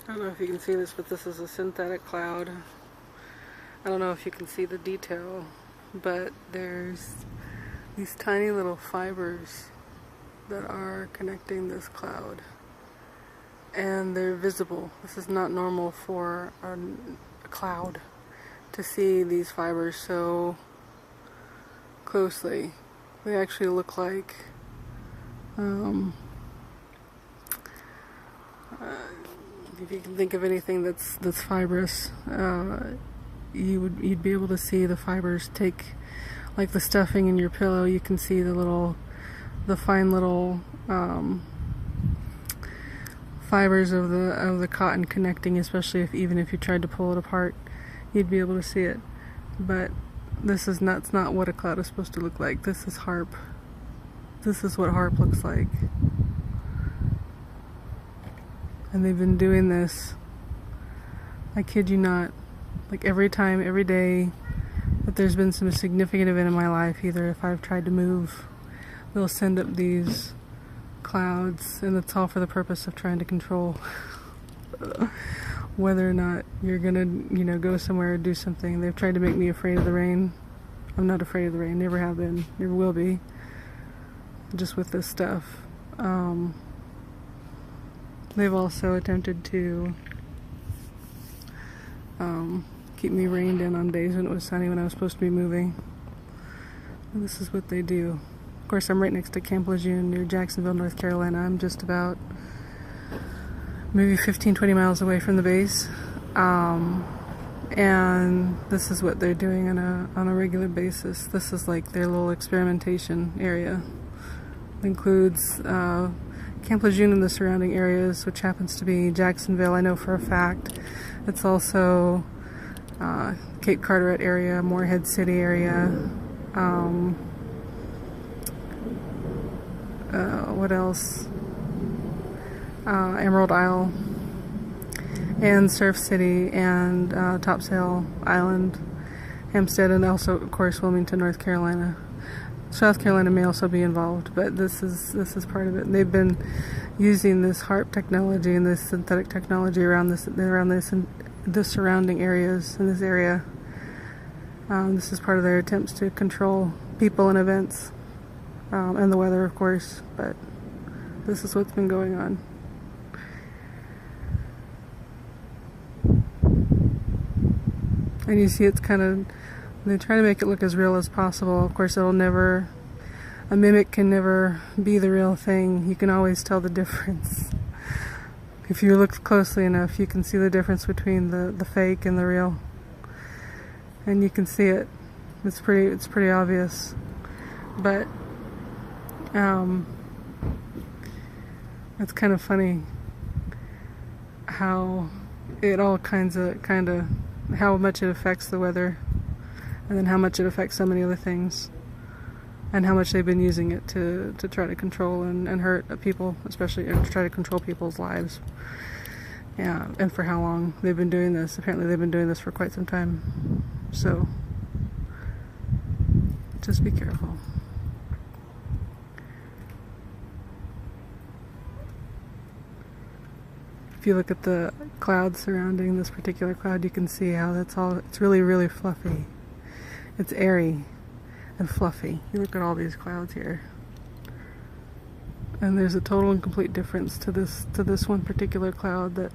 I don't know if you can see this, but this is a synthetic cloud. I don't know if you can see the detail, but there's these tiny little fibers that are connecting this cloud. And they're visible. This is not normal for a cloud to see these fibers so closely. They actually look like if you can think of anything that's fibrous, you'd be able to see the fibers take, like the stuffing in your pillow. You can see the fine little fibers of the cotton connecting, especially even if you tried to pull it apart, you'd be able to see it. But that's not what a cloud is supposed to look like. This is HAARP. This is what HAARP looks like. And they've been doing this, I kid you not, like every day that there's been some significant event in my life, either if I've tried to move, they'll send up these clouds, and it's all for the purpose of trying to control whether or not you're gonna, go somewhere or do something. They've tried to make me afraid of the rain. I'm not afraid of the rain, never have been, never will be, just with this stuff. They've also attempted to keep me reined in on days when it was sunny, when I was supposed to be moving. And this is what they do. Of course, I'm right next to Camp Lejeune near Jacksonville, North Carolina. I'm just about maybe 15-20 miles away from the base. And this is what they're doing on a regular basis. This is like their little experimentation area. It includes Camp Lejeune and the surrounding areas, which happens to be Jacksonville, I know for a fact. It's also Cape Carteret area, Morehead City area. What else? Emerald Isle, and Surf City, and Topsail Island, Hempstead, and also, of course, Wilmington, North Carolina. South Carolina may also be involved, but this is part of it. And they've been using this HAARP technology and this synthetic technology around the surrounding areas in this area. This is part of their attempts to control people and events, and the weather, of course. But this is what's been going on. And you see, it's kind of, they try to make it look as real as possible. Of course, a mimic can never be the real thing. You can always tell the difference. If you look closely enough, you can see the difference between the fake and the real. And you can see it. It's pretty obvious. But it's kind of funny how it all kind of how much it affects the weather, and then how much it affects so many other things, and how much they've been using it to try to control and hurt people, especially to try to control people's lives. Yeah, and for how long they've been doing this. Apparently they've been doing this for quite some time. So just be careful. If you look at the clouds surrounding this particular cloud, you can see how it's really, really fluffy. It's airy and fluffy. You look at all these clouds here, and there's a total and complete difference to this one particular cloud that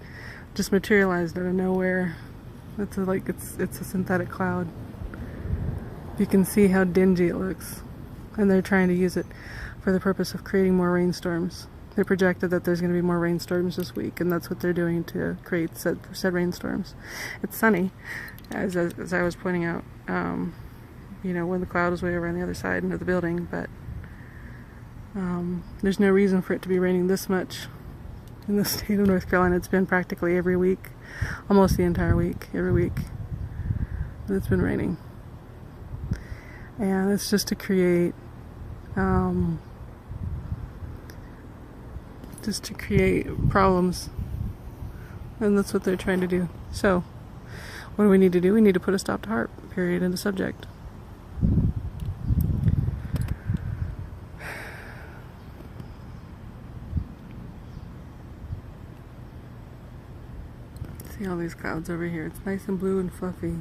just materialized out of nowhere. It's a synthetic cloud. You can see how dingy it looks, and they're trying to use it for the purpose of creating more rainstorms. They projected that there's going to be more rainstorms this week, and that's what they're doing to create said rainstorms. It's sunny, as I was pointing out, when the cloud was way over on the other side of the building, but there's no reason for it to be raining this much in the state of North Carolina. It's been practically every week, almost the entire week, every week that it's been raining. And it's just to create problems, and that's what they're trying to do. So what do we need to do? We need to put a stop to HAARP, period, in the subject. See all these clouds over here. It's nice and blue and fluffy.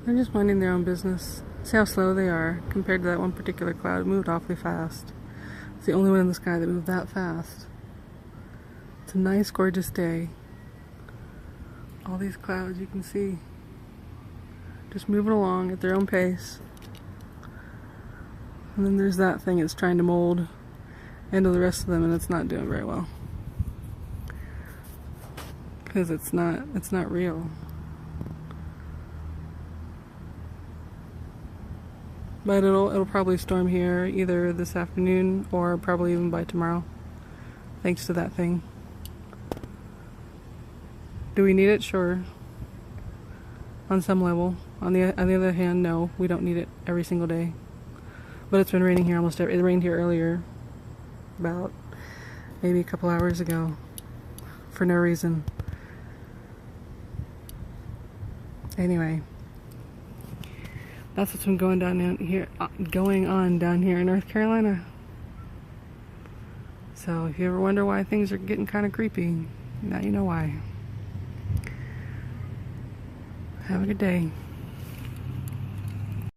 They're just minding their own business. See how slow they are compared to that one particular cloud. It moved awfully fast. It's the only one in the sky that moved that fast. It's a nice, gorgeous day. All these clouds you can see just moving along at their own pace. And then there's that thing it's trying to mold into the rest of them, and it's not doing very well. Because it's not real. But it'll probably storm here either this afternoon or probably even by tomorrow. Thanks to that thing. Do we need it? Sure. On some level. On the other hand, no, we don't need it every single day. But it's been raining here almost it rained here earlier, about maybe a couple hours ago, for no reason. Anyway, that's what's been going on down here in North Carolina. So if you ever wonder why things are getting kind of creepy, now you know why. Have a good day.